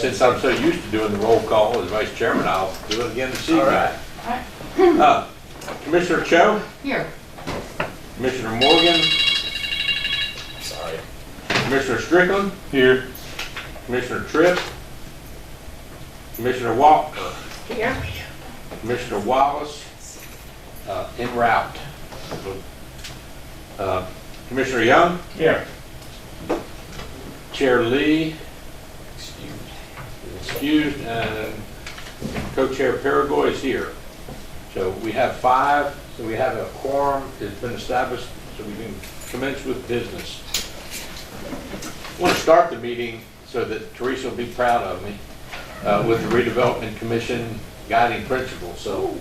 since I'm so used to doing the roll call as vice chairman, I'll do it again this evening. All right. Commissioner Cho, Here. Commissioner Morgan, Sorry. Commissioner Strickland, Here. Commissioner Tripp, Commissioner Walker, Here. Commissioner Wallace, en route. Commissioner Young, Here. Chair Lee, Excused. excused, and co-chair Paragoy is here. So we have 5, so we have a quorum, it's been established, so we can commence with business. I want to start the meeting so that Teresa will be proud of me with the Redevelopment Commission guiding principles. So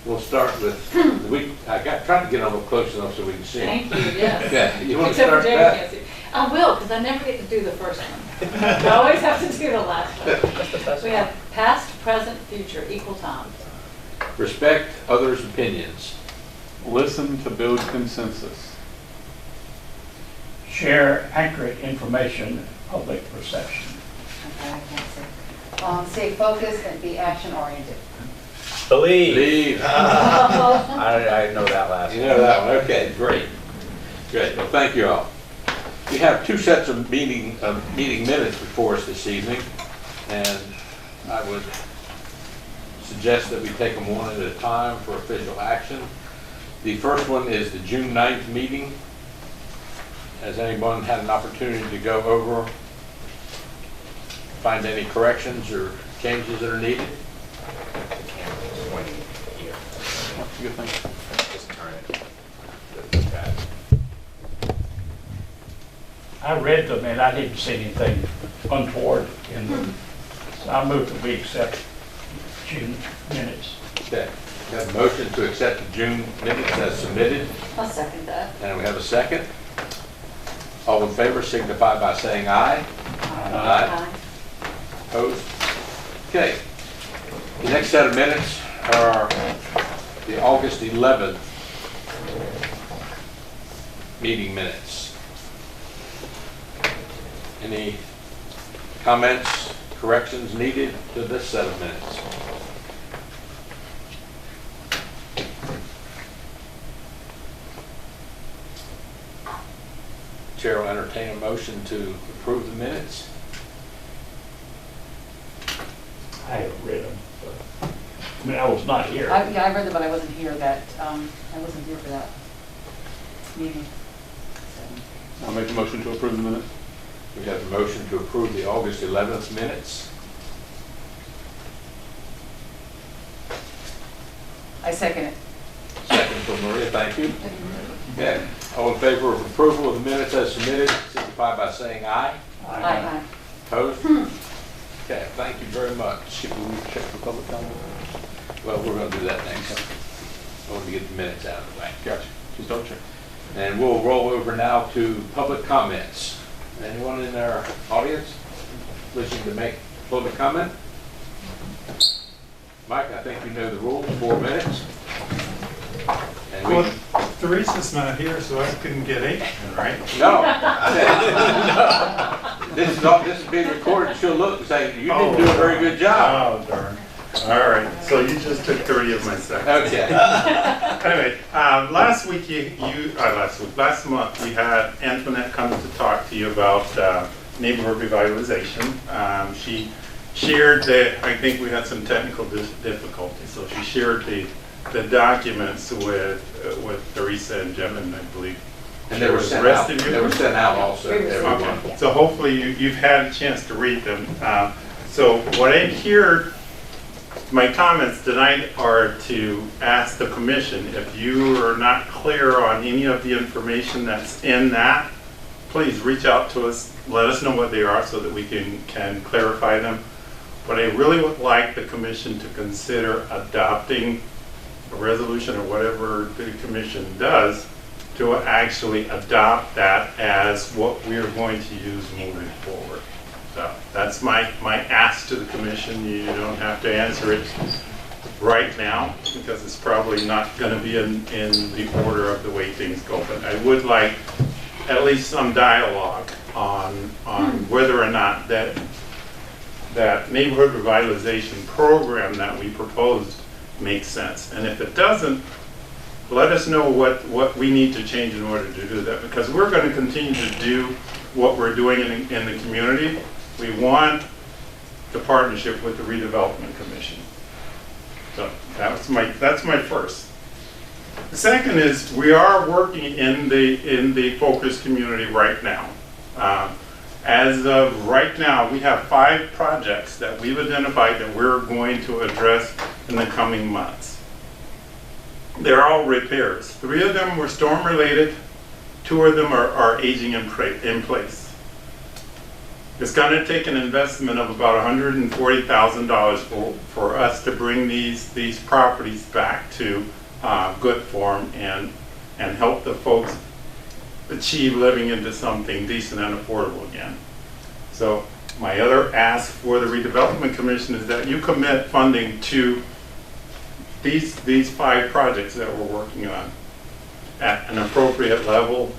we'll start with, tried to get a little close enough so we can see. Thank you, yes. Yeah, you want to Except for start Jamie that? can't see. I will, because I never get to do the first one. I always have to do the last one. We have past, present, future, equal time. Respect others' opinions. Listen to build consensus. Share accurate information, public perception. Okay, I can't say. Stay focused and be action-oriented. Believe. Leave. I know that last You one. know that one, okay, great. Good, well, thank you all. We have 2 sets of meeting minutes before us this evening, and I would suggest that we take them one at a time for official action. The first one is the June 9th meeting. Has anyone had an opportunity to go over, find any corrections or changes that are needed? The camera's pointing here. That's a good thing. Just turn it. Look at it. I read them and I didn't see anything untoward in them. So I move that we accept June minutes. Okay, we have a motion to accept the June minutes as submitted, I'll second that. and we have a second. All in favor signify by saying aye. Aye. Opposed? Okay. The next set of minutes are the August 11th meeting minutes. Any comments, corrections needed to this set of minutes? Chair will entertain a motion to approve the minutes. I haven't read them, but, I mean, I was not here. Yeah, I read it, but I wasn't here I wasn't here for that meeting. So, I'll make a motion to approve the minutes. We have a motion to approve the August 11th minutes. I second it. Second from Maria, thank you. Okay, all in favor of approval of the minutes as submitted, signify by saying aye. Aye. Opposed? Okay, thank you very much. Should we check for public comment? Well, we're going to do that next. I want to get the minutes out of the way. Gotcha. Just double check. And we'll roll over now to public comments. Anyone in our audience wishing to make public comment? Mike, I think you know the rules, 4 minutes. And we, Well, Teresa's not here, so I couldn't get anything, right? no. This is being recorded. She'll look and say, you didn't do a very good job. Oh, darn. All right, so you just took 3 of my seconds. Okay. Anyway, last month, we had Antoinette come to talk to you about neighborhood revitalization. She shared that, I think we had some technical difficulties, so she shared the documents with Teresa and Jim, and I believe. And they were sent out. They were sent out also to everyone. Okay. So hopefully you've had a chance to read them. So what I'm here, my comments tonight are to ask the commission, if you are not clear on any of the information that's in that, please reach out to us, let us know what they are so that we can clarify them. But I really would like the commission to consider adopting a resolution or whatever the commission does to actually adopt that as what we are going to use moving forward. So that's my ask to the commission. You don't have to answer it right now because it's probably not going to be in the order of the way things go. But I would like at least some dialogue on whether or not that that neighborhood revitalization program that we proposed makes sense. And if it doesn't, let us know what we need to change in order to do that, because we're going to continue to do what we're doing in the community. We want the partnership with the Redevelopment Commission. So that's my first. The second is we are working in the focus community right now. As of right now, we have 5 projects that we've identified that we're going to address in the coming months. They're all repairs. 3 of them were storm related, 2 of them are aging in place. It's going to take an investment of about $140,000 for us to bring these properties back to good form and help the folks achieve living into something decent and affordable again. So my other ask for the Redevelopment Commission is that you commit funding to these 5 projects that we're working on at an appropriate level.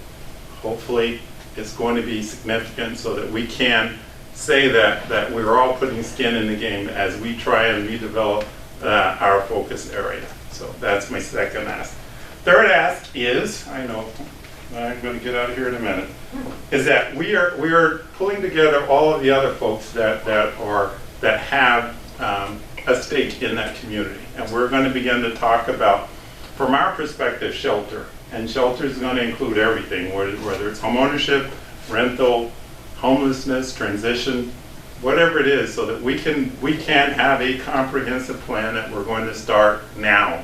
Hopefully it's going to be significant so that we can say that we're all putting skin in the game as we try and redevelop our focus area. So that's my second ask. Third ask is, I know I'm going to get out of here in a minute, is that we are pulling together all of the other folks that have a stake in that community, and we're going to begin to talk about, from our perspective, shelter. And shelter is going to include everything, whether it's homeownership, rental, homelessness, transition, whatever it is, so that we can have a comprehensive plan that we're going to start now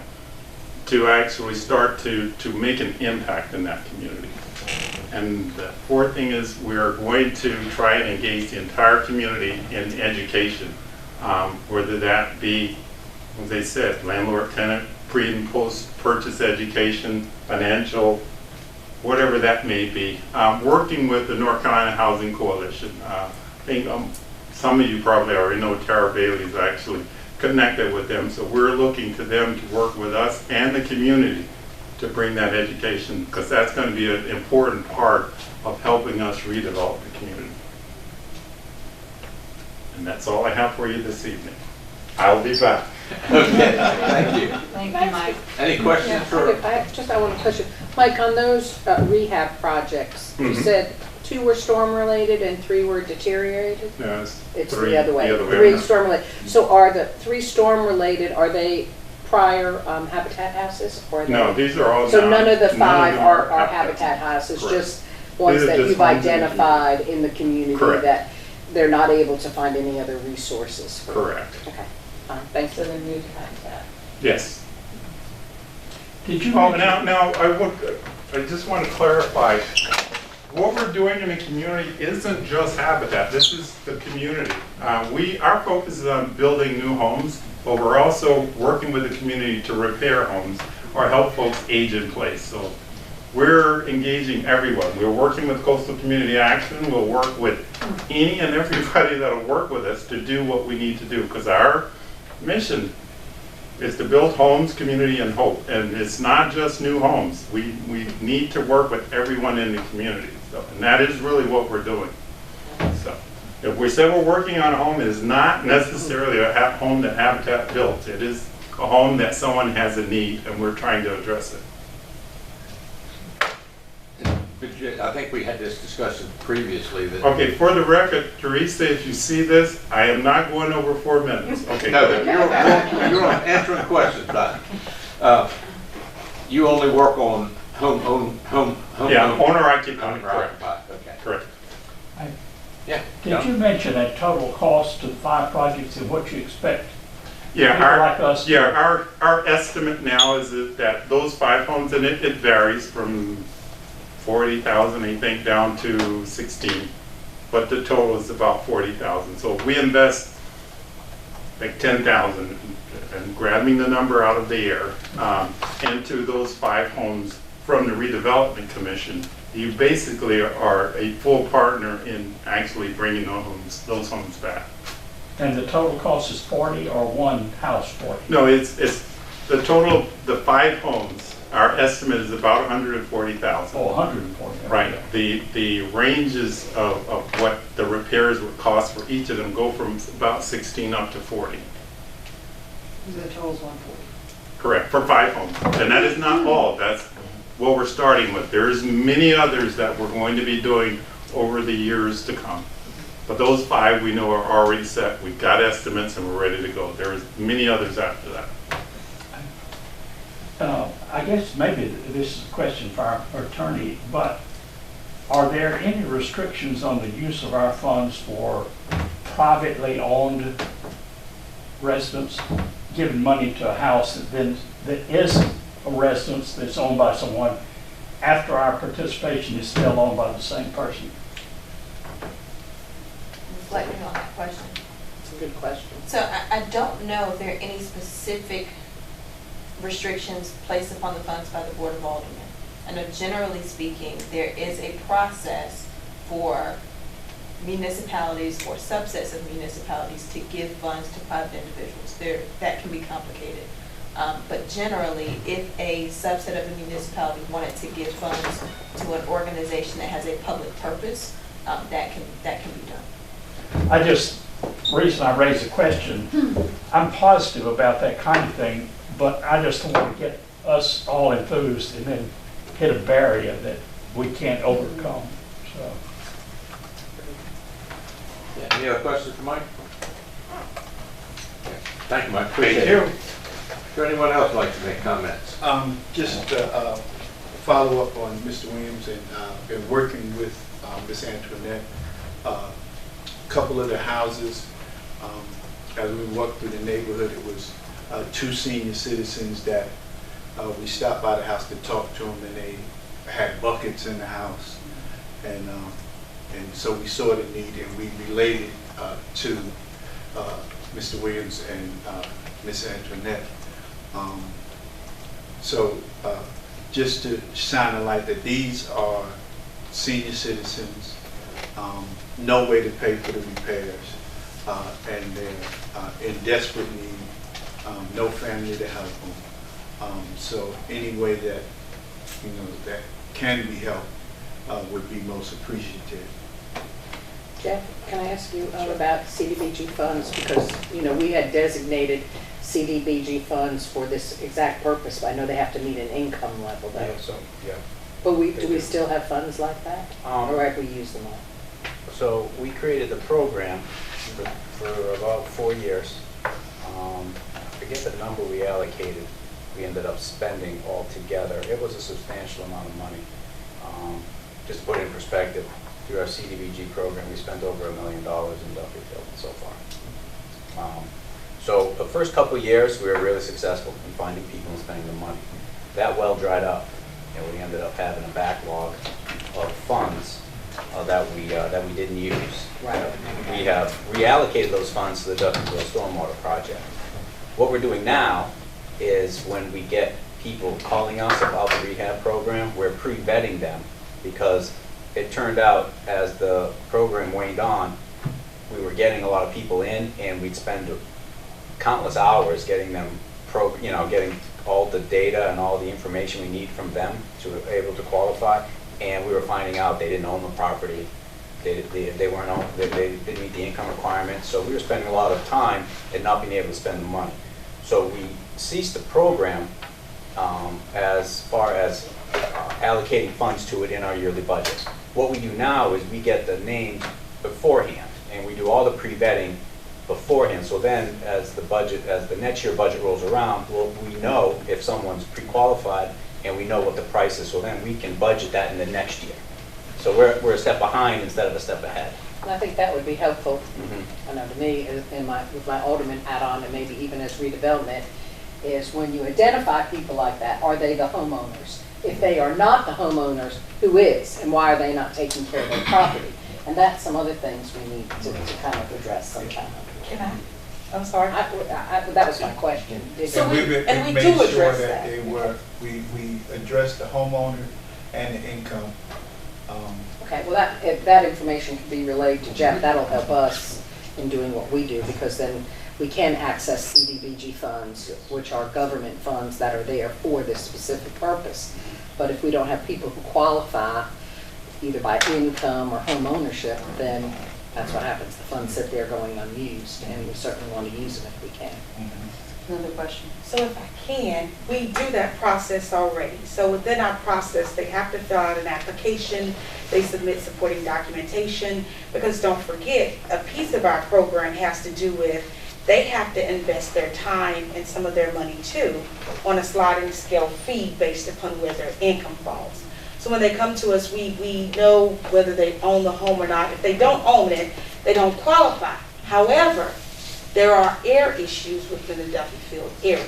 to actually start to make an impact in that community. And the fourth thing is we're going to try and engage the entire community in education, whether that be, as I said, landlord, tenant, pre and post purchase education, financial, whatever that may be. Working with the North Carolina Housing Coalition. I think some of you probably already know Tara Bailey's actually connected with them, so we're looking to them to work with us and the community to bring that education, because that's going to be an important part of helping us redevelop the community. And that's all I have for you this evening. I'll be back. Okay, thank you. Thank you, Mike. Any questions for? I want to question, Mike, on those rehab projects, you said 2 were storm related and 3 were deteriorated? No, It's three, the other way. 3 around. storm related. So are the 3 storm related, are they prior habitat houses? Or are they? No, these are all. So none of the 5 them are habitat houses, Correct. just ones These are that just you've ones in the identified in the community Correct. that they're not able to find any other resources for? Correct. Okay, fine, thanks. So they're new to habitat. Yes. Did you Oh, mention, now I just want to clarify. What we're doing in the community isn't just habitat. This is the community. Our focus is on building new homes, but we're also working with the community to repair homes or help folks age in place. So we're engaging everyone. We're working with Coastal Community Action. We'll work with any and everybody that'll work with us to do what we need to do, because our mission is to build homes, community, and hope. And it's not just new homes. We need to work with everyone in the community. So, and that is really what we're doing. So if we say we're working on a home, it is not necessarily a home that Habitat built. It is a home that someone has a need, and we're trying to address it. I think we had this discussion previously that. Okay, for the record, Teresa, if you see this, I am not going over 4 minutes. Okay. No, you're on answering questions, but you only work on home. Yeah, owner occupied, correct. Okay. Correct. Yeah. did you mention a total cost to the 5 projects and what you expect? Yeah, People like us to- our estimate now is that those 5 homes, and it varies from 40,000, I think, down to 16, but the total is about 40,000. So if we invest like 10,000, and grabbing the number out of the air, into those 5 homes from the Redevelopment Commission, you basically are a full partner in actually bringing those homes back. And the total cost is 40 or one house 40? No, it's the total, the 5 homes our estimate is about 140,000. Oh, 140. Right, the ranges of what the repairs would cost for each of them go from about 16 up to 40. The total's 140. Correct, for 5 homes. And that is not all, that's what we're starting with. There's many others that we're going to be doing over the years to come. But those 5 we know are already set. We've got estimates and we're ready to go. There's many others after that. I guess maybe this is a question for our attorney, but are there any restrictions on the use of our funds for privately owned residents, giving money to a house that is a residence that's owned by someone after our participation is still owned by the same person? Reflecting on that question. It's a good question. So I don't know if there are any specific restrictions placed upon the funds by the Board of Aldermen. I know generally speaking, there is a process for municipalities or subsets of municipalities to give funds to private individuals. That can be complicated. But generally, if a subset of a municipality wanted to give funds to an organization that has a public purpose, that can be done. Reason I raise the question, I'm positive about that kind of thing, but I just don't want to get us all enthused and then hit a barrier that we can't overcome, so. Yeah, any other questions for Mike? Thank you, Mike, appreciate Thank it. you. Is there anyone else like to make comments? Just to follow up on Mr. Williams, and been working with Ms. Antoinette. Couple of the houses, as we walked through the neighborhood, it was 2 senior citizens that we stopped by the house to talk to them, and they had buckets in the house, and so we saw the need, and we relayed it to Mr. Williams and Ms. Antoinette. So just to shine a light that these are senior citizens, no way to pay for the repairs, and they're in desperate need, no family to help them. So any way that, that can be helped would be most appreciative. Jeff, can I ask you about CDBG funds? Because, we had designated CDBG funds for this exact purpose, but I know they have to meet an income level though. Yeah, so, yeah. But do we still have funds like that? Or have we used them all? So we created the program for about 4 years. I forget the number we allocated. We ended up spending all together. It was a substantial amount of money. Just to put it in perspective, through our CDBG program, we spent over $1 million in Dufferfield so far. So the first couple of years, we were really successful in finding people and spending the money. That well dried up, and we ended up having a backlog of funds that we didn't use. Right. We have reallocated those funds to the Dufferfield Stormwater Project. What we're doing now is when we get people calling us about the rehab program, we're pre-vetting them, because it turned out as the program waned on, we were getting a lot of people in, and we'd spend countless hours getting them, getting all the data and all the information we need from them to be able to qualify. And we were finding out they didn't own the property, they didn't meet the income requirements. So we were spending a lot of time and not being able to spend the money. So we ceased the program as far as allocating funds to it in our yearly budgets. What we do now is we get the names beforehand, and we do all the pre-vetting beforehand. So then, as the next year budget rolls around, we know if someone's pre-qualified, and we know what the price is. So then we can budget that in the next year. So we're a step behind instead of a step ahead. And I think that would be helpful. I know to me, with my alderman add-on, and maybe even as redevelopment, is when you identify people like that, are they the homeowners? If they are not the homeowners, who is, and why are they not taking care of their property? And that's some other things we need to kind of address sometime. I'm sorry? That was my question. So we do made sure address that that. we addressed the homeowner and the income. Okay, well, if that information can be relayed to Jeff, that'll help us in doing what we do, because then we can access CDBG funds, which are government funds that are there for this specific purpose. But if we don't have people who qualify, either by income or home ownership, then that's what happens. The funds sit there going unused, and we certainly want to use them if we can. Another question. So if I can, we do that process already. So within our process, they have to fill out an application, they submit supporting documentation, because don't forget, a piece of our program has to do with, they have to invest their time and some of their money too on a sliding scale fee based upon where their income falls. So when they come to us, we know whether they own the home or not. If they don't own it, they don't qualify. However, there are air issues within the Duffield area.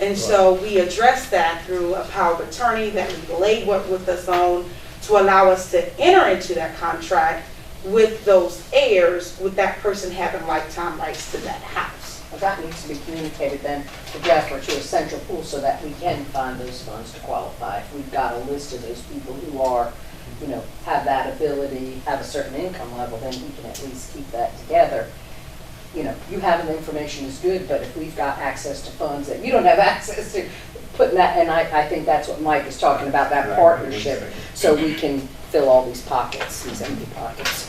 And so we address that through a power of attorney that legal aid work with us on to allow us to enter into that contract with those heirs, with that person having lifetime rights to that house. Well, that needs to be communicated then to Jasper, to a central pool, so that we can find those funds to qualify. If we've got a list of those people who are, you know, have that ability, have a certain income level, then we can at least keep that together. You know, you having the information is good, but if we've got access to funds that you don't have access to, putting that, and I think that's what Mike is talking about, that partnership, so we can fill all these pockets, these empty pockets.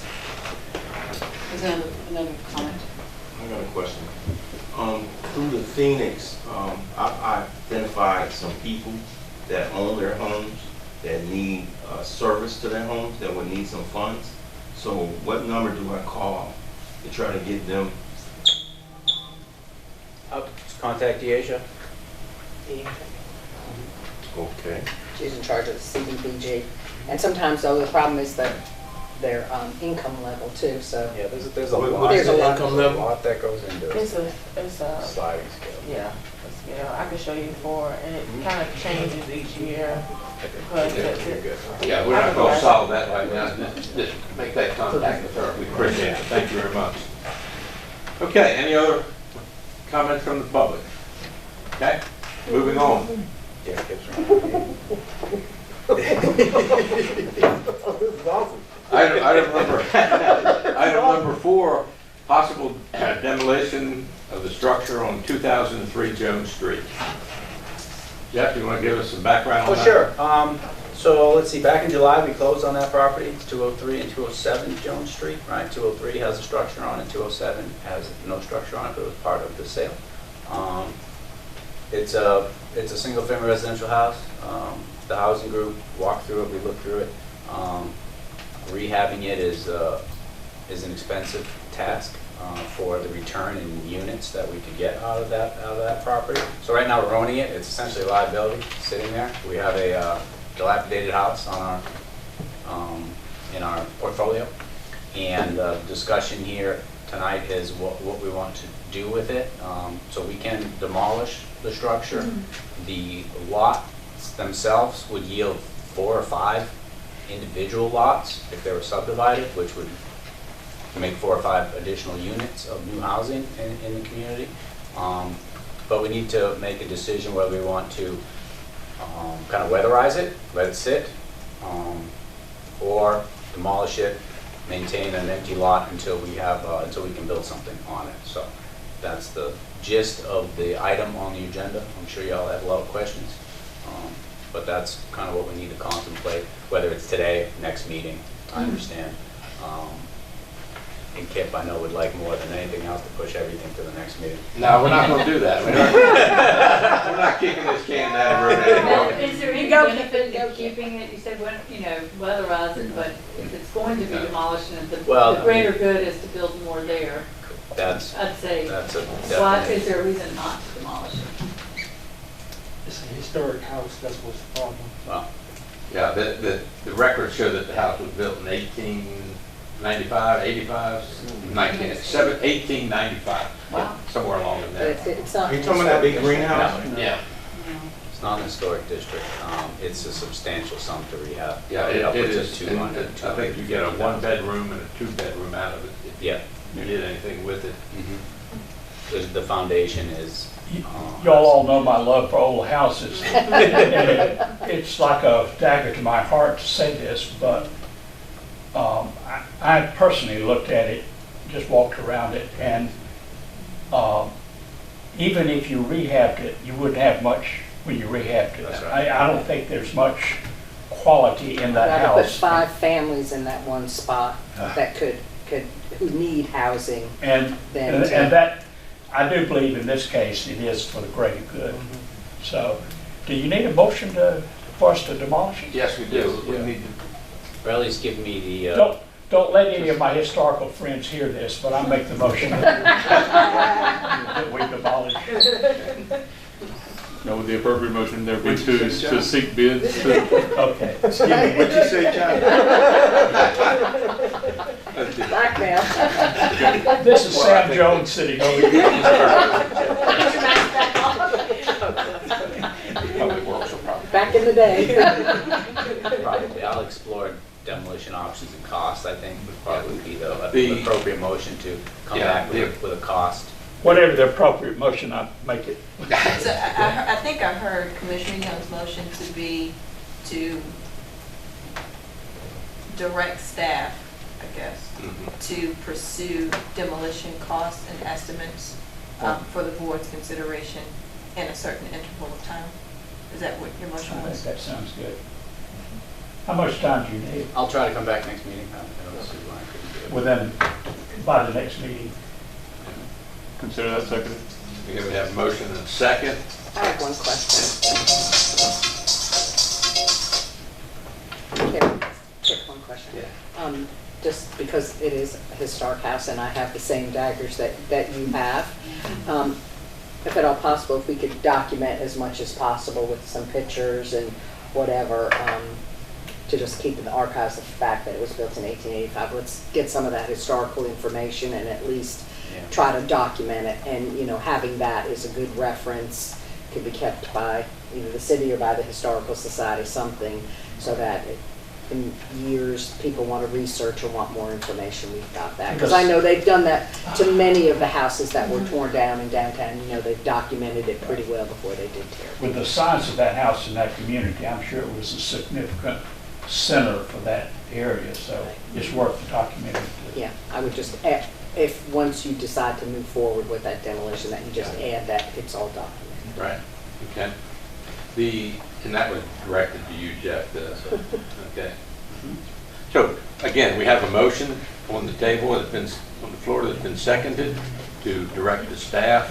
Is there another comment? I got a question. Through the Phoenix, I identified some people that own their homes that need service to their homes, that would need some funds. So what number do I call to try to get them? I'll contact Deasia. Okay. She's in charge of the CDBG. And sometimes, though, the problem is that their income level too, so. Yeah, there's a What- lot. what is There's a the lot. income There's a level? lot that goes into It's it. a Sliding scale. yeah, you know, I can show you before, and it kind of changes each year. But Yeah, you're good. Yeah, we're not going to solve that right now. Just make that contact with her. We appreciate it. Thank you very much. Okay, any other comments from the public? Okay, moving on. Yeah, it gets around. Item number 4, possible demolition of the structure on 2003 Jones Street. Jeff, you want to give us some background on Oh, that? sure. So let's see, back in July, we closed on that property. It's 203 and 207 Jones Street, right? 203 has a structure on it, 207 has no structure on it, but it was part of the sale. It's a single-family residential house. The housing group walked through it, we looked through it. Rehabbing it is an expensive task for the return in units that we could get out of that property. So right now we're owning it. It's essentially a liability sitting there. We have a dilapidated house on our in our portfolio, and the discussion here tonight is what we want to do with it. So we can demolish the structure. The lots themselves would yield 4 or 5 individual lots if they were subdivided, which would make 4 or 5 additional units of new housing in the community. But we need to make a decision whether we want to kind of weatherize it, let it sit, or demolish it, maintain an empty lot until we can build something on it. So that's the gist of the item on the agenda. I'm sure y'all have a lot of questions, but that's kind of what we need to contemplate, whether it's today, next meeting. I understand. And Kip, I know, would like more than anything else to push everything to the next meeting. No, we're not going to do that. We're not kicking this can down the road anymore. Is there any benefit to keeping it? You said, weatherize it, but if it's going to be demolished and the greater good is to build more there, I'd say, why is there a reason not to demolish it? It's a historic house, that's what's the problem. Well, Yeah, the records show that the house was built in 1895, 85, 1895. Wow. Somewhere along in But there. it's not. Are you talking about that big greenhouse? Yeah, it's not an historic district. It's a substantial sum to rehab. yeah, it Upwards of is. 200, I think you get a 1-bedroom and a 2-bedroom out of it if Yeah. you did anything with it. The foundation is. Y'all all know my love for old houses. It's like a dagger to my heart to say this, but I personally looked at it, just walked around it, and even if you rehabbed it, you wouldn't have much when you rehabbed it. That's right. I don't think there's much quality in that Rather put house. 5 families in that one spot that could, who need housing. And Then to- that, I do believe in this case, it is for the greater good. So, do you need a motion for us to demolish it? Yes, we do. We need Or at least give me the, Don't let any of my historical friends hear this, but I make the motion that we demolish. No, with the appropriate motion, there would be to seek bids. Okay. Excuse me, what'd you say, John? Blackmail. This is Sam Jones sitting over here. public works or property. Back in the day. probably, I'll explore demolition options and costs, I think would probably be the The- appropriate motion to come Yeah, back with a cost. Whatever the appropriate motion, I make it. So I think I heard Commissioner Young's motion to be to direct staff, I guess, to pursue demolition costs and estimates for the board's consideration in a certain interval of time. Is that what your I motion think was? that sounds good. How much time do you need? I'll try to come back next meeting. I don't see why I couldn't do it. Within, by the next meeting? Consider that seconded. Okay, we have a motion and a second. I have one question. Quick one question. Just because it is a historic house and I have the same daggers that you have, if at all possible, if we could document as much as possible with some pictures and whatever, to just keep in the archives the fact that it was built in 1885. Let's get some of that historical information and at least try to document it. And, you know, having that is a good reference, could be kept by either the city or by the Historical Society, something, so that in years people want to research or want more information, we've got that. Because I know they've done that to many of the houses that were torn down in downtown. You know, they've documented it pretty well before they did tear it. With the size of that house in that community, I'm sure it was a significant center for that area, so it's worth documenting. Yeah, I would just add, if once you decide to move forward with that demolition, that you just add that it's all documented. Right, okay. And that was directed to you, Jeff, okay. So, again, we have a motion on the table, it's been, on the floor, that's been seconded to direct the staff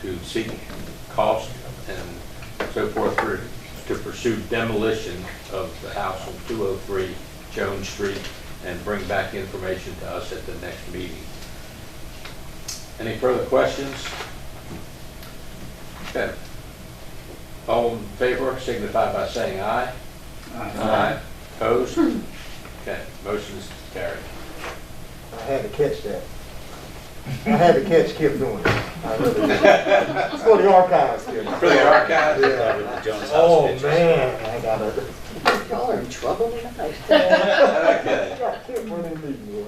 to seek cost and so forth to pursue demolition of the house on 203 Jones Street and bring back information to us at the next meeting. Any further questions? Okay. All in favor signify by saying aye. Aye. Opposed? Okay, motion is carried. I had to catch that. I had to catch Kip doing it. I really did. It's for the archives, Kip. For the archives? Yeah. The Jones House Oh, pictures. man, I got it. Y'all are in trouble tonight. Okay. Yeah, Kip running me, boy.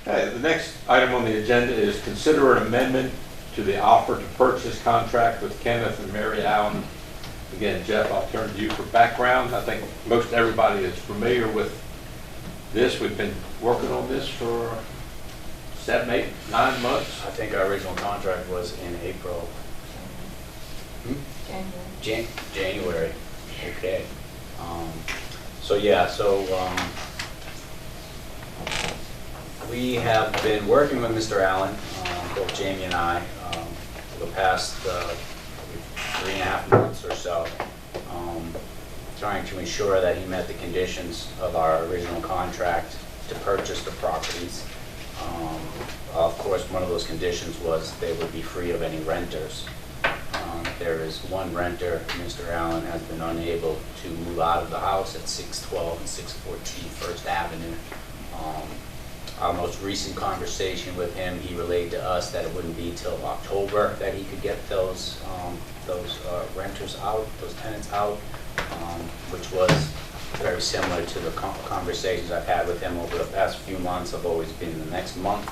Okay, the next item on the agenda is consider an amendment to the offer to purchase contract with Kenneth and Mary Allen. Again, Jeff, I'll turn to you for background. I think most everybody is familiar with this. We've been working on this for 7, 8, 9 months. I think our original contract was in April. January. Okay. We have been working with Mr. Allen, both Jamie and I, for the past 3.5 months or so, trying to ensure that he met the conditions of our original contract to purchase the properties. Of course, one of those conditions was they would be free of any renters. There is one renter, Mr. Allen has been unable to move out of the house at 612 and 614 First Avenue. Our most recent conversation with him, he relayed to us that it wouldn't be till October that he could get those renters out, those tenants out, which was very similar to the conversations I've had with him over the past few months. Have always been the next month.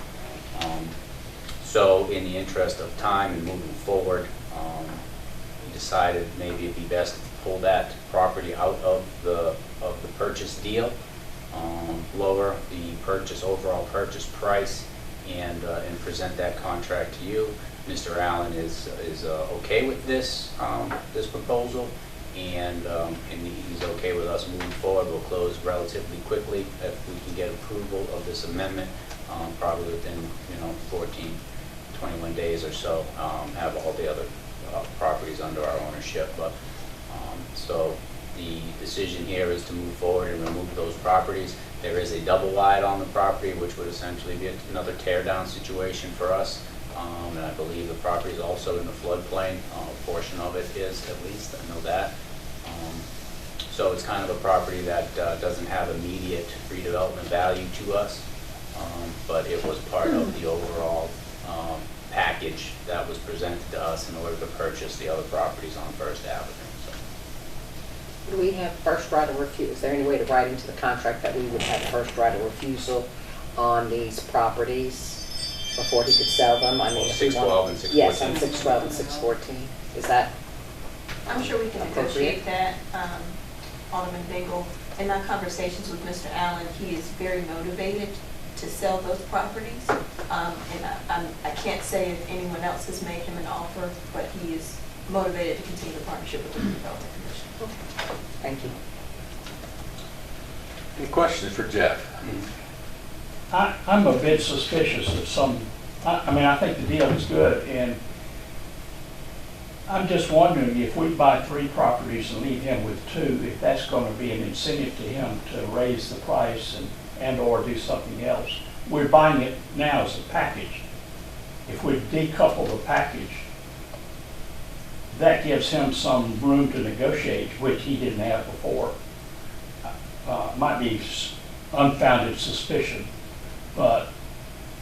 So in the interest of time and moving forward, we decided maybe it'd be best to pull that property out of the purchase deal, lower the overall purchase price, and present that contract to you. Mr. Allen is okay with this this proposal, and he's okay with us moving forward. We'll close relatively quickly if we can get approval of this amendment, probably within 14, 21 days or so. Have all the other properties under our ownership, but so the decision here is to move forward and remove those properties. There is a double wide on the property, which would essentially be another tear down situation for us. And I believe the property is also in the floodplain. A portion of it is, at least, I know that. So it's kind of a property that doesn't have immediate redevelopment value to us, but it was part of the overall package that was presented to us in order to purchase the other properties on First Avenue. Do we have first right of refusal? Is there any way to write into the contract that we would have first right of refusal on these properties before he could sell them? I mean, 612 and 614. Yes, on 612 and 614. Is that? I'm sure we can negotiate that, Alderman Daigle. In our conversations with Mr. Allen, he is very motivated to sell those properties. And I can't say if anyone else has made him an offer, but he is motivated to continue the partnership with the Redevelopment Commission. Thank you. Any questions for Jeff? I'm a bit suspicious of some, I mean, I think the deal is good, and I'm just wondering if we buy 3 properties and leave him with 2, if that's going to be an incentive to him to raise the price and or do something else. We're buying it now as a package. If we decouple the package, that gives him some room to negotiate, which he didn't have before. Might be unfounded suspicion, but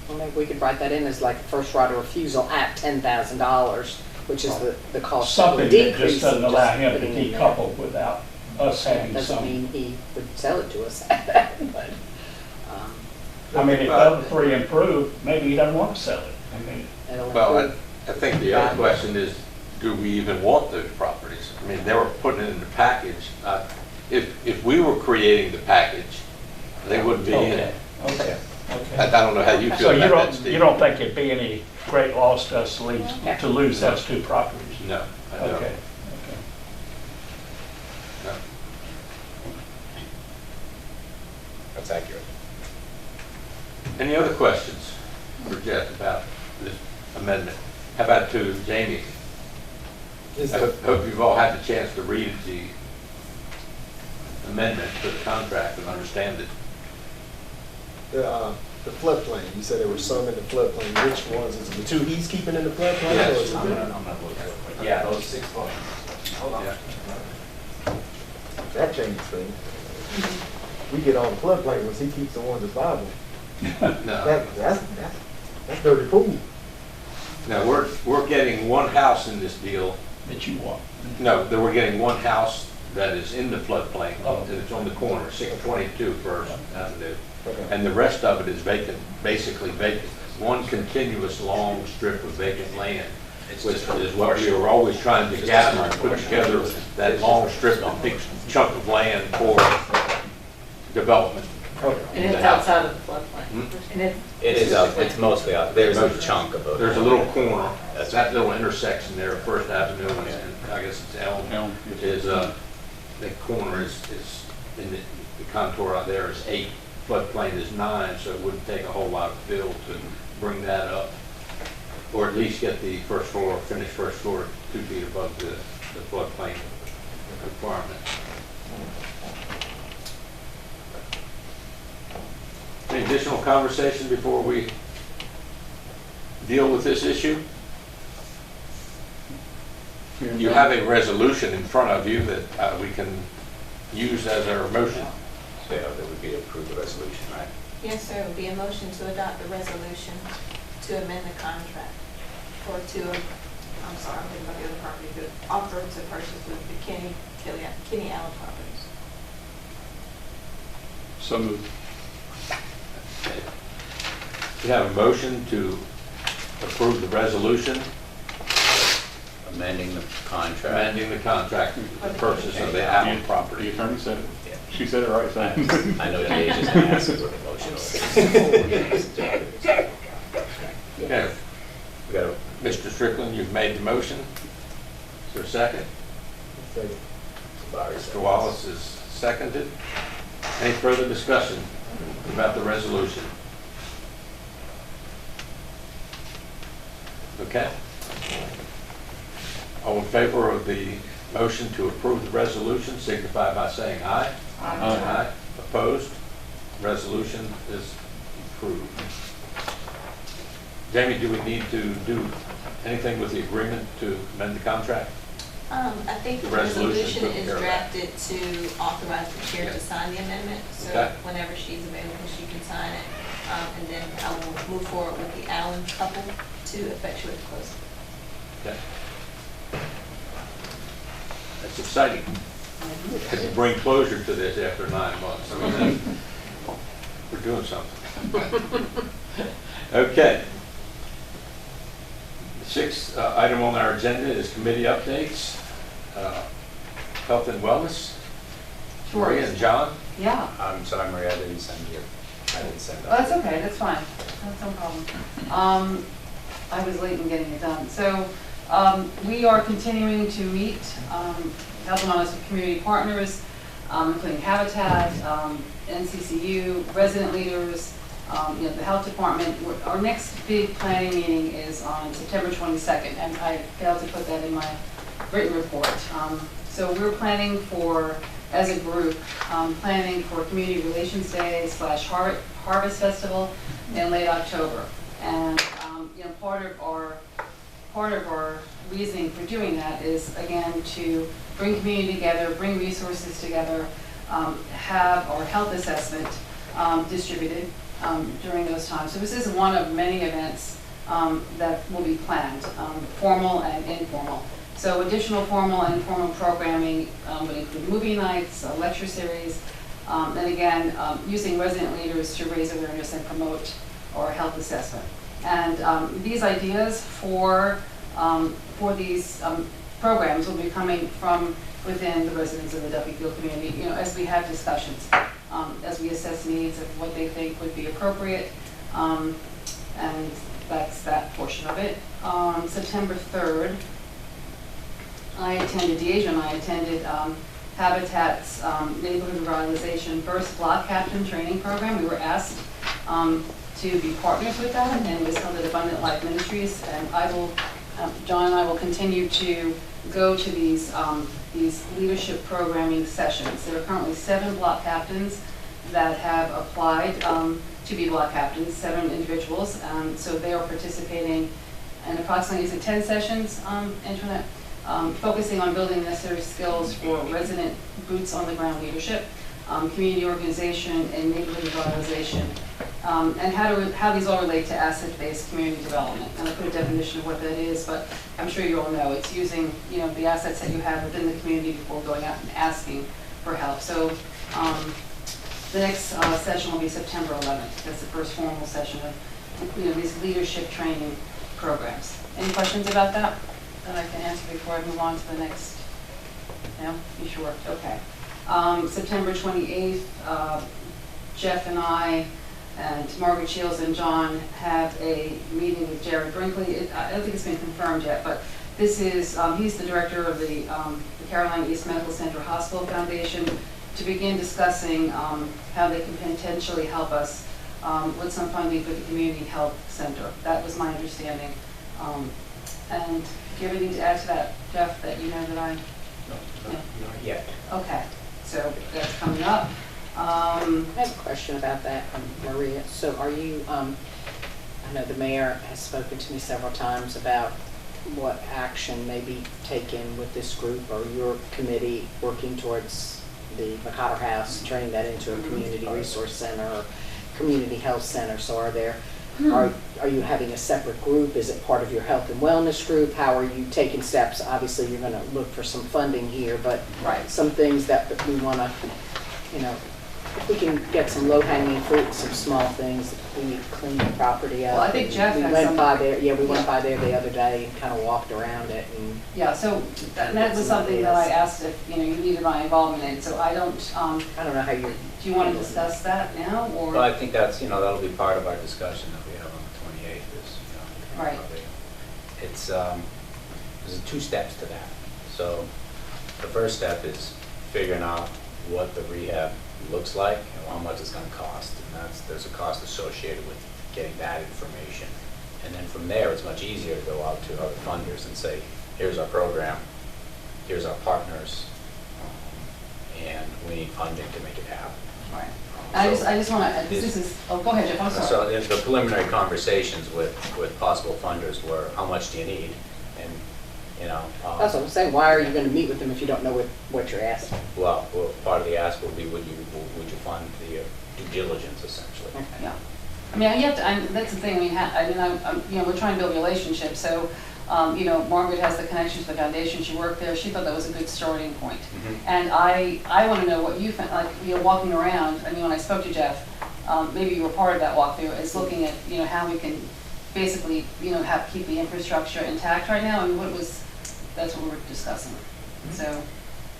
Well, maybe we could write that in as like a first right of refusal at $10,000, which is the cost. something that just doesn't allow him to decouple without us having Doesn't some. mean he would sell it to us at that, but. I mean, if the other 3 improve, maybe he doesn't want to sell it. I mean, Well, I think the other question is, do we even want those properties? I mean, they were putting it in the package. If we were creating the package, they wouldn't be in it. Okay. I don't know how you So feel you about that, don't, Steve. you don't think it'd be any great loss to us to lose those 2 properties? No, I don't. Okay. No. That's accurate. Any other questions for Jeff about this amendment? How about to Jamie? I hope you've all had the chance to read the amendment to the contract and understand it. The floodplain, you said there were some in the floodplain. Which ones? Is it the 2 he's keeping in the floodplain? Yes. Or is it I'm not looking at it, but yeah, those 6 points. Hold on. Yeah. That changes things. We get on the floodplain ones, he keeps the ones that's viable. No. That's dirty pool. No, we're getting one house in this deal. That you want. No, that we're getting one house that is in the floodplain, Oh. and it's on the corner, 622 First Avenue. Okay. And the rest of it is vacant, basically vacant. One continuous long strip of vacant land, which is what we were always trying to gather and put together, that long strip, a big chunk of land for development. And it's outside of the floodplain. And It is out, it's mostly out, there's a chunk of it. There's a little corner, that little intersection there, First Avenue, and I guess it's Elm, is, the corner is in the contour out there is 8, floodplain is 9, so it wouldn't take a whole lot of fill to bring that up. Or at least get the first floor, finished first floor 2 feet above the floodplain requirement. Any additional conversation before we deal with this issue? You have a resolution in front of you that we can use as our motion. So yeah, that would be approved resolution, right? Yes, sir, it would be a motion to adopt the resolution to amend the contract, or to, I'm sorry, I'm thinking about the other property, to offer to purchase the Kenny Allen properties. So moved. We have a motion to approve the resolution, Amending the contract. amending the contract for the purchase of the Allen property. The attorney said it. Yeah. She said it right, so. I know Jay just gonna ask what the motion was. Mr. Strickland, you've made the motion. Is there a second? Second. Mr. Wallace is seconded. Any further discussion about the resolution? Okay. All in favor of the motion to approve the resolution signify by saying aye. Aye. Opposed? Resolution is approved. Jamie, do we need to do anything with the agreement to amend the contract? I think the resolution is drafted to authorize the chair to sign the amendment. So Okay. whenever she's available, she can sign it. And then I will move forward with the Allen couple to effectuate the closing. Okay. That's exciting. To bring closure to this after 9 months. I mean, we're doing something. Okay. The sixth item on our agenda is committee updates. Health and wellness. Sure. Maria and John. Yeah. I'm sorry, Maria, I didn't send you. I didn't send Well, that's okay, that's fine, that's no problem. I was late in getting it done. So we are continuing to meet health and wellness with community partners, including Habitat, NCCU, resident leaders, the health department. Our next big planning meeting is on September 22nd, and I failed to put that in my written report. So we're planning for, as a group, planning for Community Relations Day / Harvest Festival in late October. And part of our reasoning for doing that is, again, to bring community together, bring resources together, have our health assessment distributed during those times. So this is one of many events that will be planned, formal and informal. So additional formal and informal programming would include movie nights, a lecture series, and again, using resident leaders to raise awareness and promote our health assessment. And these ideas for these programs will be coming from within the residents of the Duffield community, as we have discussions, as we assess needs of what they think would be appropriate, and that's that portion of it. On September 3rd, Deasia and I attended Habitat's Neighborhood Revitalization First Block Captain Training Program. We were asked to be partners with that, and it was held at Abundant Life Ministries. And John and I will continue to go to these leadership programming sessions. There are currently 7 block captains that have applied to be block captains, 7 individuals. So they are participating in approximately 10 sessions, internet, focusing on building necessary skills for resident boots on the ground leadership, community organization, and neighborhood revitalization, and how these all relate to asset-based community development. And I put a definition of what that is, but I'm sure you all know it's using the assets that you have within the community before going out and asking for help. So the next session will be September 11th. That's the first formal session of these leadership training programs. Any questions about that I can answer before I move on to the next? No? You sure? Okay. September 28th, Jeff and I and Margaret Shields and John have a meeting with Jared Brinkley. I don't think it's been confirmed yet, but this is, he's the director of the Carolina East Medical Center Hospital Foundation, to begin discussing how they can potentially help us with some funding for the Community Health Center. That was my understanding. And do you have anything to add to that, Jeff, that you know that I? No, not yet. Okay, so that's coming up. I have a question about that, Maria. So are you, I know the mayor has spoken to me several times about what action may be taken with this group or your committee working towards the McCotter House, turning that into a community resource center or community health center. So are there, are you having a separate group? Is it part of your health and wellness group? How are you taking steps? Obviously, you're going to look for some funding here, but some things that we want to, if we can get some low-hanging fruit, some small things, we need to clean the property up. Well, I think Jeff we has went some. by there. Yeah, we went by there the other day and kind of walked around it. And so that was something that I asked if you needed my involvement in. So I don't know how you. Do you want to discuss that now, or? Well, I think that's that'll be part of our discussion that we have on the 28th. Is right. there's 2 steps to that. So the first step is figuring out what the rehab looks like and how much it's going to cost. And there's a cost associated with getting that information. And then from there, it's much easier to go out to other funders and say, here's our program, here's our partners, and we need funding to make it happen. Right. I just want to, go ahead, Jeff, I'm sorry. So the preliminary conversations with possible funders were, how much do you need? And, you know. That's what I'm saying, why are you going to meet with them if you don't know what you're asking? Well, part of the ask will be, would you fund the due diligence, essentially? Okay. Yeah. I mean, you have to, that's the thing, we're trying to build relationships, so, Margaret has the connection to the foundation, she worked there, she thought that was a good starting point. Mm-hmm. And I want to know what you found, like, walking around, when I spoke to Jeff, maybe you were part of that walkthrough, is looking at, how we can basically, keep the infrastructure intact right now, and that's what we were discussing. So,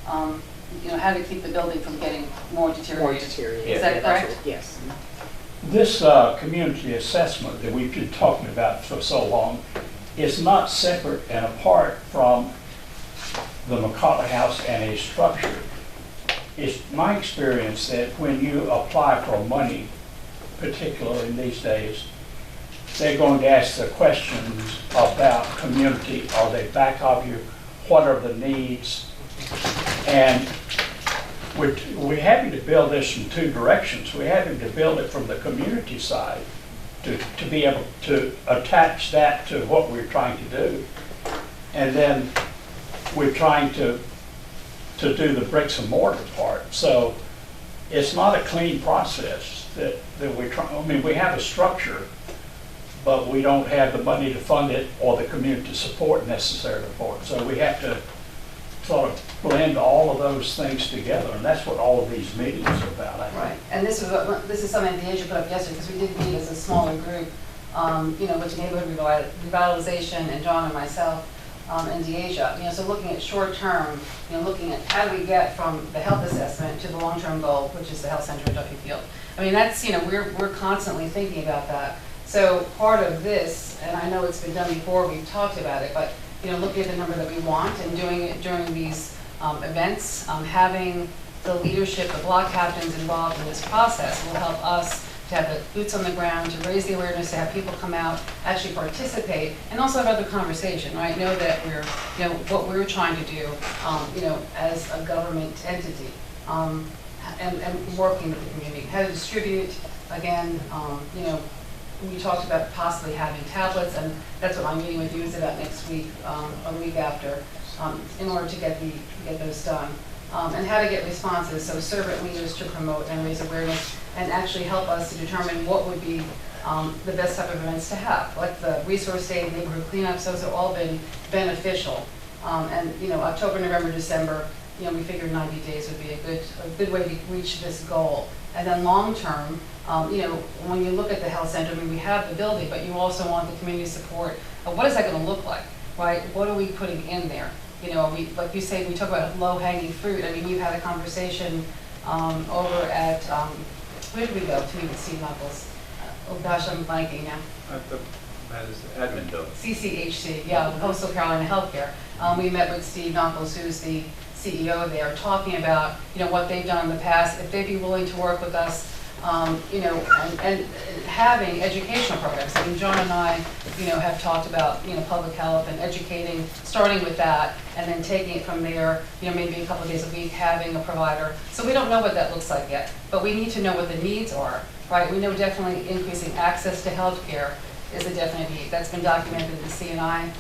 how to keep the building from getting more deteriorated. Is that correct? Yes. This community assessment that we've been talking about for so long is not separate and apart from the McCartney House and a structure. It's my experience that when you apply for money, particularly in these days, they're going to ask the questions about community. Are they back of you? What are the needs? And we're having to build this from 2 directions. We're having to build it from the community side to be able to attach that to what we're trying to do. And then we're trying to do the bricks and mortar part. So it's not a clean process that we're trying. We have a structure, but we don't have the money to fund it or the community support necessary for it. So we have to sort of blend all of those things together, and that's what all of these meetings are about, I think. Right, and this is something that Deja put up yesterday, because we did meet as a smaller group, with neighborhood revitalization and John and myself and Deja. So looking at short term, looking at how do we get from the health assessment to the long-term goal, which is the health center in Duffy Field. That's, we're constantly thinking about that. So part of this, and I know it's been done before, we've talked about it, but looking at the number that we want and doing it during these events, having the leadership, the block captains involved in this process will help us to have the boots on the ground, to raise the awareness, to have people come out, actually participate, and also have other conversation, right? Know that we're, what we're trying to do, as a government entity, and working with the community. How to distribute, again, we talked about possibly having tablets, and that's what my meeting with you is about next week, a week after, in order to get those done. And how to get responses, so servant leaders to promote and raise awareness, and actually help us to determine what would be the best type of events to have, like the resource day, neighborhood cleanups. Those have all been beneficial. And October, November, December, we figured 90 days would be a good way to reach this goal. And then long term, when you look at the health center, we have the building, but you also want the community support of what is that going to look like, right? What are we putting in there? Like you say, we talk about low-hanging fruit. You've had a conversation over at, where did we go to meet with Steve Knuckles? Oh gosh, I'm blanking now. That is the admin building. CCHC, yeah, Coastal Carolina Healthcare. We met with Steve Knuckles, who's the CEO there, talking about, what they've done in the past, if they'd be willing to work with us, and having educational programs. John and I, have talked about, public health and educating, starting with that, and then taking it from there, maybe a couple of days a week, having a provider. So we don't know what that looks like yet, but we need to know what the needs are, right? We know definitely increasing access to health care is a definite need. That's been documented in the CNI,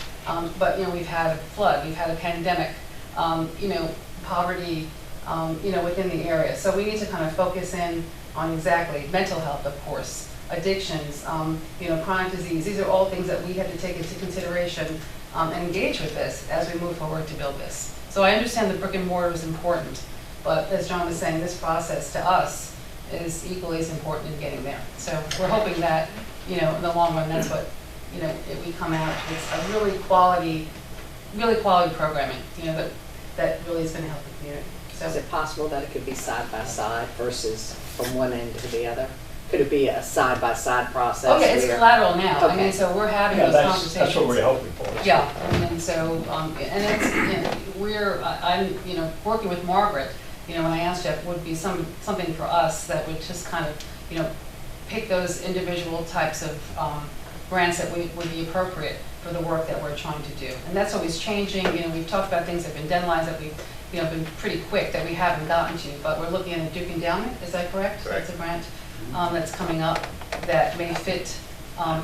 but, we've had a flood, we've had a pandemic, poverty, within the area. So we need to kind of focus in on exactly mental health, of course, addictions, chronic disease. These are all things that we have to take into consideration and engage with this as we move forward to build this. So I understand the brick and mortar is important, but as John was saying, this process to us is equally as important in getting there. So we're hoping that, in the long run, that's what, if we come out with a really quality programming, that really is going to help the community. So is it possible that it could be side by side versus from one end to the other? Could it be a side-by-side process? Okay, it's where- collateral now. I mean, Okay. so we're having Yeah, those that's conversations. what we're hoping for. Yeah, and so, and it's, you know, I'm, you know, working with Margaret, you know, when I asked Jeff, would be something for us that would just kind of, you know, pick those individual types of grants that would be appropriate for the work that we're trying to do. And that's always changing, you know, we've talked about things that have been deadlines that we've, you know, been pretty quick that we haven't gotten to, but we're looking at a Duke Endowment, is that correct? Correct. That's a grant that's coming up that may fit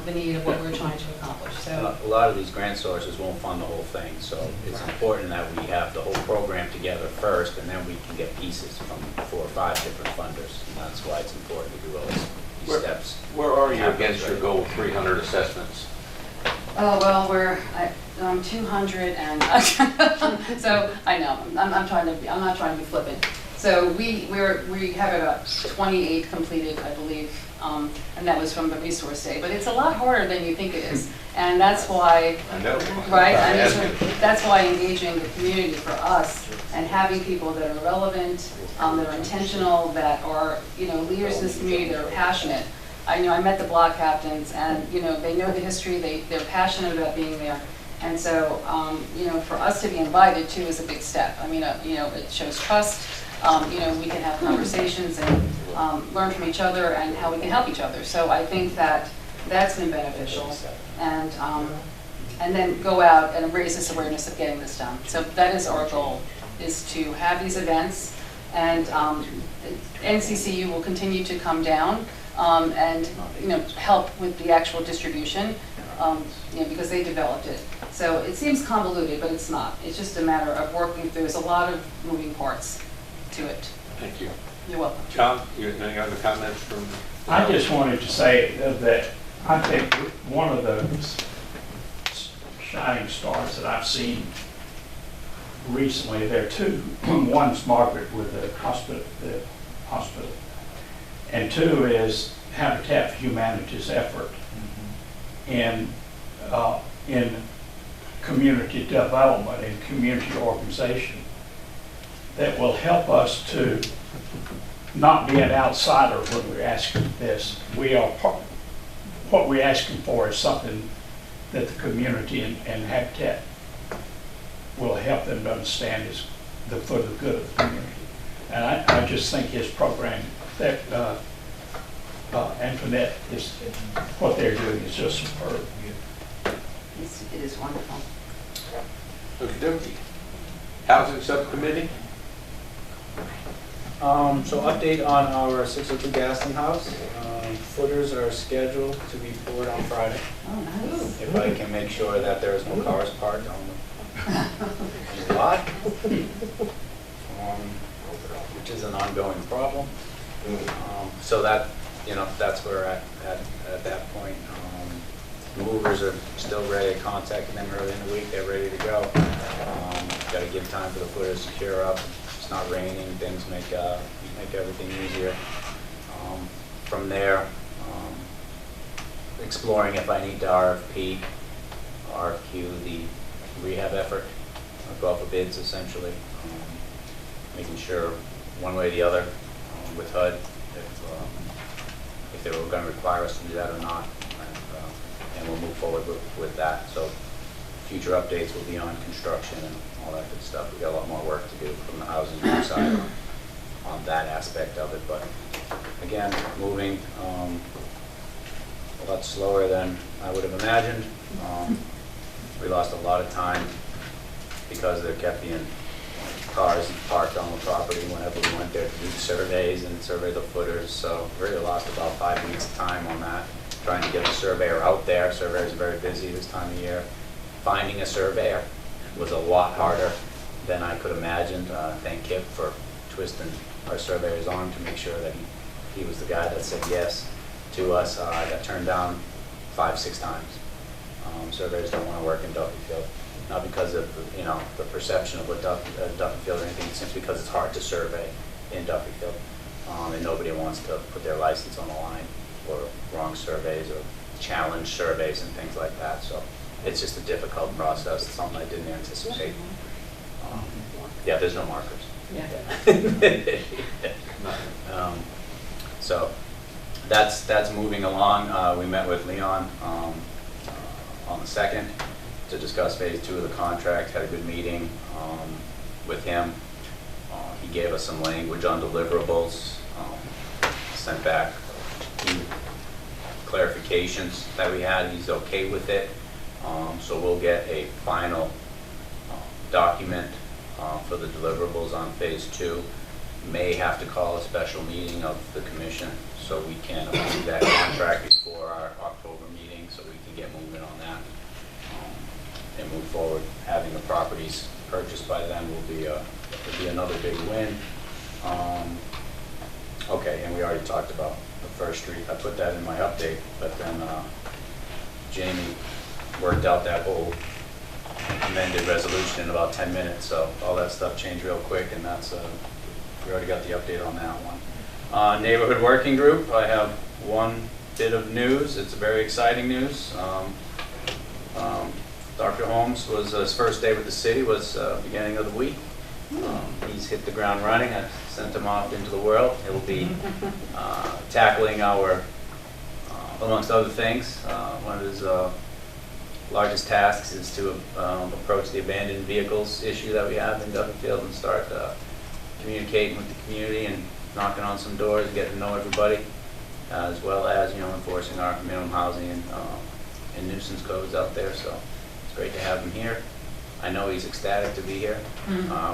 the need of what we're trying to accomplish, so. A lot of these grant sources won't fund the whole thing, so it's important that we have the whole program together first, and then we can get pieces from 4 or 5 different funders. And that's why it's important to do all these steps. Where are you against your goal of 300 assessments? Oh, well, we're at 200 and, so, I know, I'm not trying to be flippant. So we have about 28 completed, I believe, and that was from the resource day. But it's a lot harder than you think it is. And that's why, I know. right, I mean, so that's why engaging the community for us and having people that are relevant, that are intentional, that are, you know, leaders in this community that are passionate. I met the block captains, and, you know, they know the history, they're passionate about being there. And so, you know, for us to be invited too is a big step. I mean, you know, it shows trust. You know, we can have conversations and learn from each other and how we can help each other. So I think that that's been beneficial. And then go out and raise this awareness of getting this done. So that is our goal, is to have these events, and NCCU will continue to come down and, you know, help with the actual distribution, you know, because they developed it. So it seems convoluted, but it's not. It's just a matter of working through. There's a lot of moving parts to it. Thank you. You're welcome. John, you have any other comments from? I just wanted to say that I think one of the shining stars that I've seen recently, there are 2. One's Margaret with the hospital, and 2 is Habitat for Humanity's effort in community development and community organization that will help us to not be an outsider when we're asking this. What we're asking for is something that the community and Habitat will help them to understand is for the good of the community. And I just think his program, that Antoinette, is what they're doing is just superb. It is wonderful. Okey-dokey. Housing Subcommittee? So update on our 602 Gaston House. Footers are scheduled to be poured on Friday. Oh, nice. If I can make sure that there's no cars parked on the lot, which is an ongoing problem. So that, you know, that's where we're at that point. Movers are still ready. I contacted them early in the week. They're ready to go. Got to give time for the footers to cure up. It's not raining. Things make everything easier. From there, exploring if I need to RFQ the rehab effort, go out for bids essentially, making sure one way or the other with HUD if they were going to require us to do that or not, and we'll move forward with that. So future updates will be on construction and all that good stuff. We've got a lot more work to do from the housing side on that aspect of it, but again, moving a lot slower than I would have imagined. We lost a lot of time because there kept being cars parked on the property whenever we went there to do the surveys and survey the footers. So we really lost about 5 weeks of time on that, trying to get a surveyor out there. Surveyors are very busy this time of year. Finding a surveyor was a lot harder than I could imagine. Thank Kip for twisting our surveyor's arm to make sure that he was the guy that said yes to us. I got turned down 5-6 times. Surveyors don't want to work in Duffyfield, not because of, you know, the perception of what Duffyfield or anything, it's simply because it's hard to survey in Duffyfield, and nobody wants to put their license on the line for wrong surveys or challenge surveys and things like that. So it's just a difficult process. It's something I didn't anticipate. Yeah, there's no markers. Yeah. So that's moving along. We met with Leon on the 2nd to discuss phase 2 of the contract, had a good meeting with him. He gave us some language on deliverables, sent back clarifications that we had. He's okay with it. So we'll get a final document for the deliverables on phase 2. May have to call a special meeting of the commission so we can approve that contract before our October meeting, so we can get moving on that and move forward. Having the properties purchased by then will be another big win. Okay, and we already talked about the First Street. I put that in my update, but then Jamie worked out that whole amended resolution in about 10 minutes, so all that stuff changed real quick, and that's we already got the update on that one. Neighborhood Working Group, I have one bit of news. It's very exciting news. Dr. Holmes was his first day with the city was beginning of the week. He's hit the ground running. I sent him off into the world. He'll be tackling our, amongst other things, one of his largest tasks is to approach the abandoned vehicles issue that we have in Dugganfield and start communicating with the community and knocking on some doors, getting to know everybody, as well as enforcing our minimum housing and nuisance codes out there. So it's great to have him here. I know he's ecstatic to be here,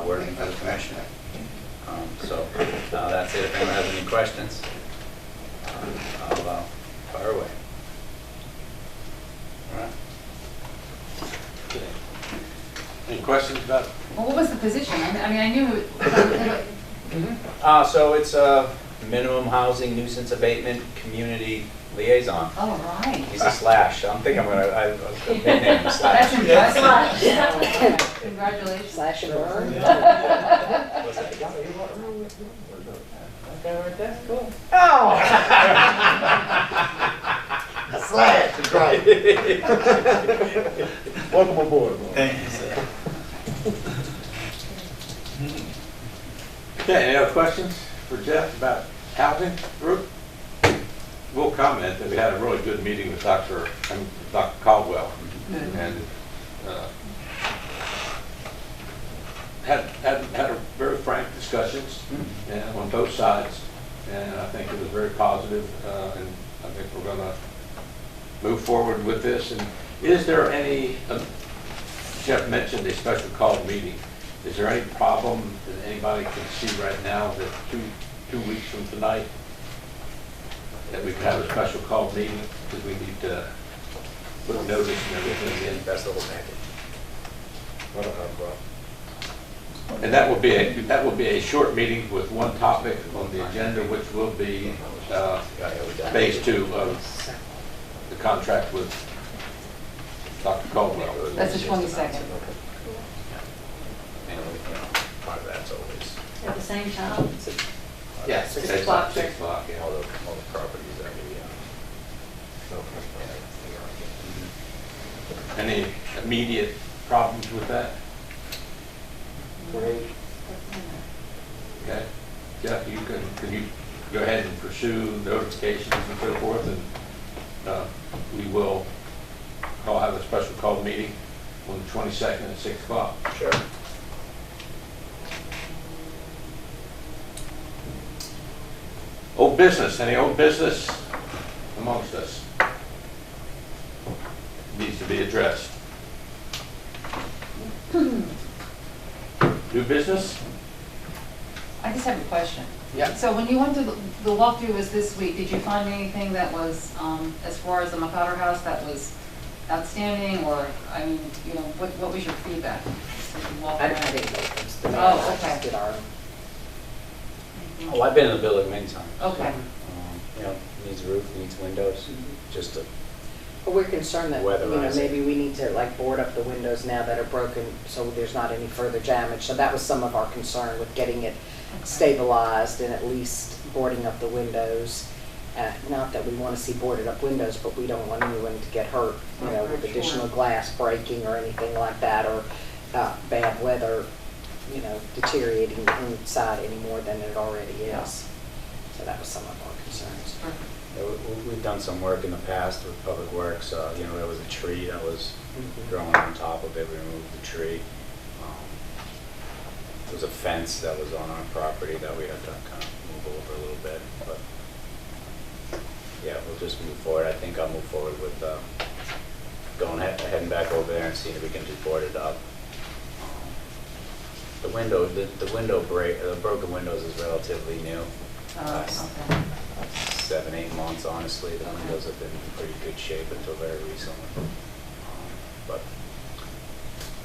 working for the commission. So that's it. If anyone has any questions, I'll fire away. All right. Any questions about? Well, what was the position? I mean, I knew it. So it's a minimum housing nuisance abatement community liaison. Oh, right. He's a slash. I'm thinking I'm nickname him slash. That's impressive. Congratulations. Slash and burn. What's that? That's cool. Oh! Slash is right. Welcome aboard, bro. Thank you, sir. Okay, any other questions for Jeff about housing group? We'll comment that we had a really good meeting with Dr. Caldwell and had a very frank discussions on both sides, and I think it was very positive, and I think we're going to move forward with this. And is there any, Jeff mentioned a special call meeting. Is there any problem that anybody can see right now that two weeks from tonight that we could have a special call meeting because we need to put notice and everything in? That's the whole package. And that will be a short meeting with one topic on the agenda, which will be phase 2 of the contract with Dr. Caldwell. That's the 22nd. Part of that's always. At the same time? Yeah, 6 o'clock. 6 o'clock, yeah. All the properties that we Any immediate problems with that? Okay. Jeff, can you go ahead and pursue notifications and so forth, and we will have a special call meeting on the 22nd at 6 o'clock. Sure. Old business, any old business amongst us? Needs to be addressed. New business? I just have a question. Yeah. So when you went to the walkthrough was this week, did you find anything that was, as far as the McCotter house, that was outstanding, or, I mean, what was your feedback? I didn't make this. The Oh, mayor okay. did our. Oh, I've been in the building many times. Okay. Needs roof, needs windows, just a But we're concerned that, Weatherize it. maybe we need to like board up the windows now that are broken so there's not any further damage. So that was some of our concern with getting it stabilized and at least boarding up the windows. Not that we want to see boarded up windows, but we don't want anyone to get hurt, with additional glass breaking or anything like that, or bad weather, deteriorating inside any more than it already is. So that was some of our concerns. We've done some work in the past with Public Works. There was a tree that was growing on top of it. We removed the tree. There was a fence that was on our property that we had to kind of move over a little bit. But yeah, we'll just move forward. I think I'll move forward with heading back over there and seeing if we can just board it up. The broken windows is relatively new. Last 7-8 months, honestly. The windows have been in pretty good shape until very recently. But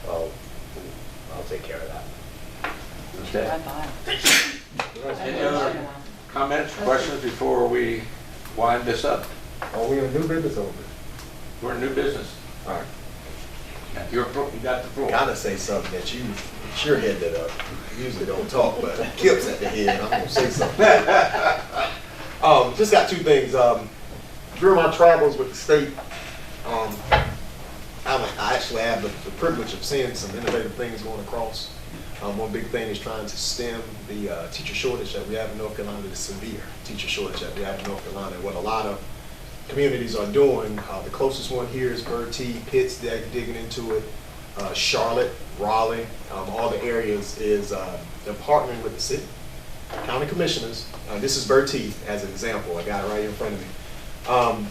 I'll take care of that. Okay. Any other comments, questions before we wind this up? Are we in new business over? We're in new business. All right. You got the floor. Gotta say something that you sure head that up. Usually don't talk, but Kip's at the head. I'm gonna say something. Just got two things. During my travels with the state, I actually have the privilege of seeing some innovative things going across. One big thing is trying to stem the teacher shortage that we have in North Carolina, the severe teacher shortage that we have in North Carolina. What a lot of communities are doing, the closest one here is Bern, Pitt's digging into it, Charlotte, Raleigh, all the areas is they're partnering with the city, county commissioners. This is Bern as an example. I got it right here in front of me.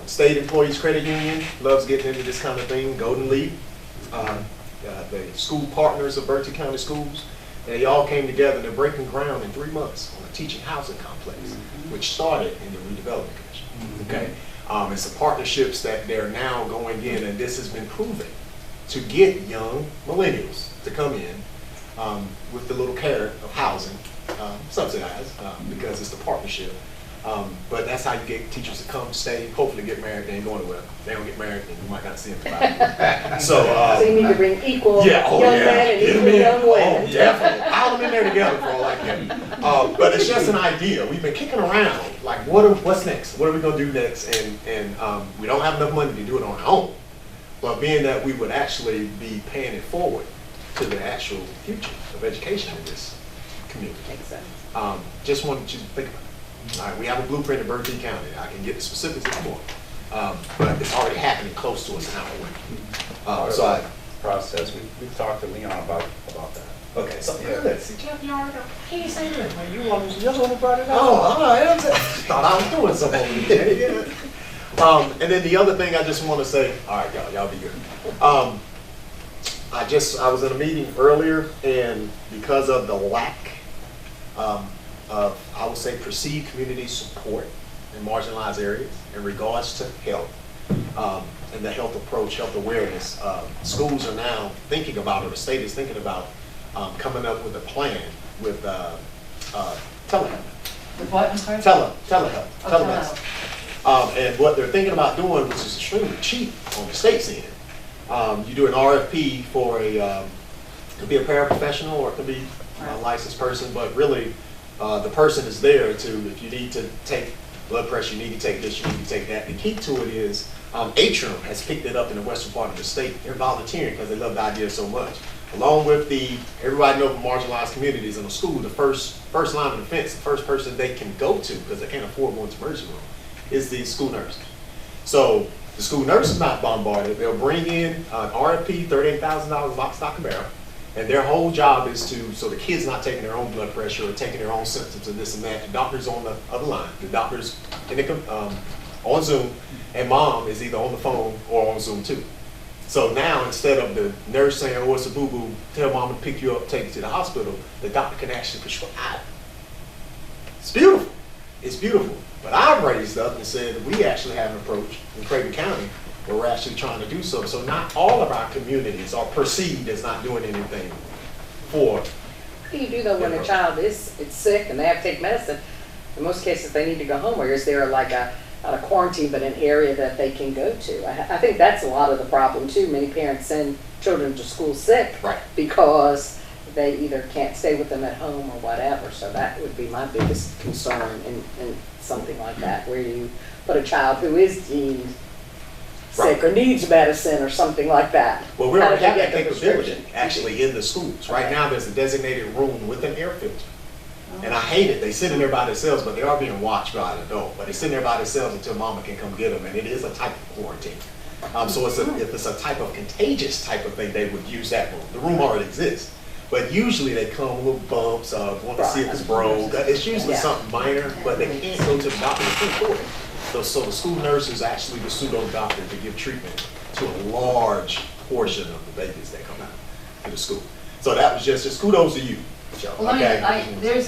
State Employees Credit Union loves getting into this kind of thing. Golden Leaf, the school partners of Bern County Schools, they all came together and they're breaking ground in 3 months on a teaching housing complex, which started in the Redevelopment Commission. Okay, it's the partnerships that they're now going in, and this has been proven to get young millennials to come in with the little carrot of housing, subsidized because it's the partnership. But that's how you get teachers to come, stay, hopefully get married. They ain't going nowhere. They don't get married, then you might not see them about so you need to bring equal young men and equal young women. Oh, definitely. Pile them in there together for all I can. But it's just an idea. We've been kicking around, like, what's next? What are we going to do next? And we don't have enough money to do it on our own. But being that we would actually be paying it forward to the actual future of education in this community. Makes sense. Just wanted you to think about it. All right, we have a blueprint in Bern County. I can get the specifics if you want. But it's already happening close to us now. Process. We've talked to Leon about that. Okay, so see, Jeff, you already he ain't saying that. You're the one who brought it up. Oh, all right. I thought I was doing something over here. And then the other thing I just want to say, all right, y'all be good. I was in a meeting earlier, and because of the lack of, I would say, perceived community support in marginalized areas in regards to health and the health approach, health awareness, schools are now thinking about, or the state is thinking about, coming up with a plan with telehealth. With what, I'm sorry? Telehealth. Telemedicine. And what they're thinking about doing, which is extremely cheap on the state's end, you do an RFP for it could be a paraprofessional or it could be a licensed person, but really the person is there to, if you need to take blood pressure, you need to take this, you need to take that. The key to it is Atrium has picked it up in the western part of the state. They're volunteering because they love the idea so much. Along with everybody knows marginalized communities in the school, the first line of defense, the first person they can go to because they can't afford going to emergency room is the school nurse. So the school nurse is not bombarded. They'll bring in an RFP, $38,000 lock, stock, and barrel. And their whole job is so the kid's not taking their own blood pressure or taking their own symptoms of this and that. The doctor's on the other line. The doctor's on Zoom, and mom is either on the phone or on Zoom too. So now instead of the nurse saying, oh, it's a boo-boo, tell mom to pick you up, take you to the hospital, the doctor can actually prescribe. It's beautiful. It's beautiful. But I've raised up and said that we actually have an approach in Creighton County where we're actually trying to do so. So not all of our communities are perceived as not doing anything for. What do you do though when a child is sick and they have to take medicine? In most cases, they need to go home. Or is there like not a quarantine, but an area that they can go to? I think that's a lot of the problem too. Many parents send children to school sick because they either can't stay with them at home or whatever. So that would be my biggest concern in something like that, where you put a child who is deemed sick or needs medicine or something like that. Well, we already have that capability actually in the schools. Right now there's a designated room with an air filter And I hate it. They sit in there by themselves, but they are being watched by an adult. But they sit in there by themselves until mama can come get them, and it is a type of quarantine. So if it's a type of contagious type of thing, they would use that room. The room already exists. But usually they come with bumps, want to see if it's broke. It's usually something minor, but they can't go to the doctor. They can't afford it. So the school nurse is actually the pseudo doctor to give treatment to a large portion of the babies that come out to the school. So that was just kudos to you. Well, there's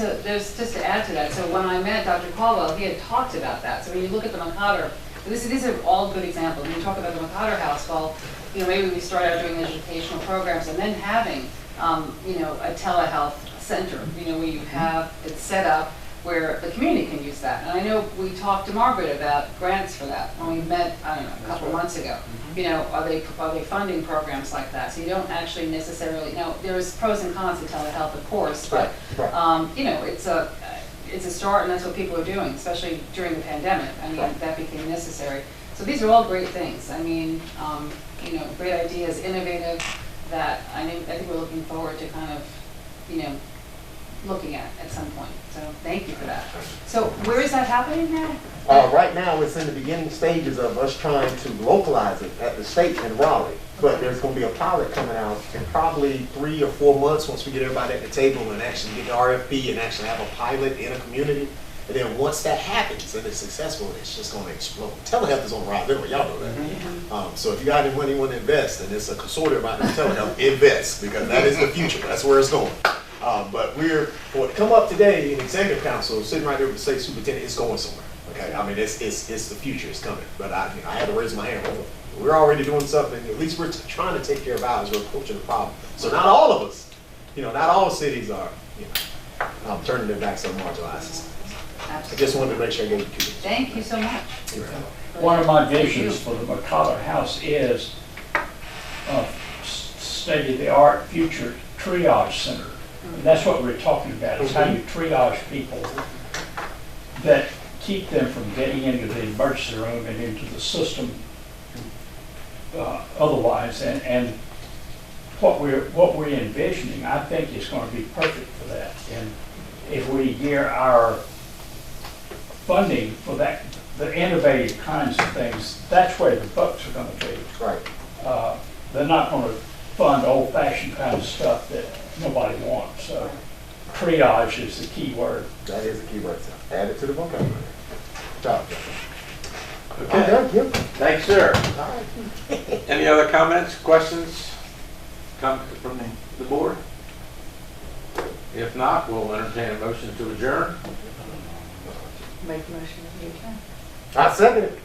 just to add to that. So when I met Dr. Caldwell, he had talked about that. So when you look at the McCotter, these are all good examples. When you talk about the McCotter House, well, maybe we start out doing educational programs and then having, a telehealth center, where you have it set up where the community can use that. And I know we talked to Margaret about grants for that when we met, I don't know, a couple of months ago. Are they funding programs like that? So you don't actually necessarily know. There's pros and cons to telehealth, of course, but it's a start, and that's what people are doing, especially during the pandemic. I mean, that became necessary. So these are all great things. I mean, great ideas, innovative, that I think we're looking forward to kind of, looking at some point. So thank you for that. So where is that happening now? Right now, it's in the beginning stages of us trying to localize it at the state in Raleigh. But there's going to be a pilot coming out in probably 3 or 4 months once we get everybody at the table and actually get the RFP and actually have a pilot in a community. And then once that happens and it's successful, it's just going to explode. Telehealth is on the rise anyway, y'all know that. So if you got any money you want to invest, and it's a consortium out there, telehealth, invest, because that is the future. That's where it's going. But for it to come up today in executive council, sitting right there with the state superintendent, it's going somewhere. Okay, I mean, it's the future is coming. But I had to raise my hand. We're already doing something. At least we're trying to take care of ours. We're approaching the problem. So not all of us, not all cities are, turning their backs on marginalized societies. I just wanted to make sure I gave you kudos. Thank you so much. One of my visions for the McCotter House is a state-of-the-art future triage center. And that's what we're talking about, is how you triage people that keep them from getting into the emergency room and into the system otherwise. And what we're envisioning, I think, is going to be perfect for that. And if we gear our funding for that, the innovative kinds of things, that's where the bucks are going to be. Right. They're not going to fund old-fashioned kind of stuff that nobody wants. So triage is the key word. That is the key word. Add it to the vocabulary. Good job, Okay. Thanks, sir. All right. Any other comments, questions come from the board? If not, we'll entertain a motion to adjourn. Make the motion to adjourn. I second it.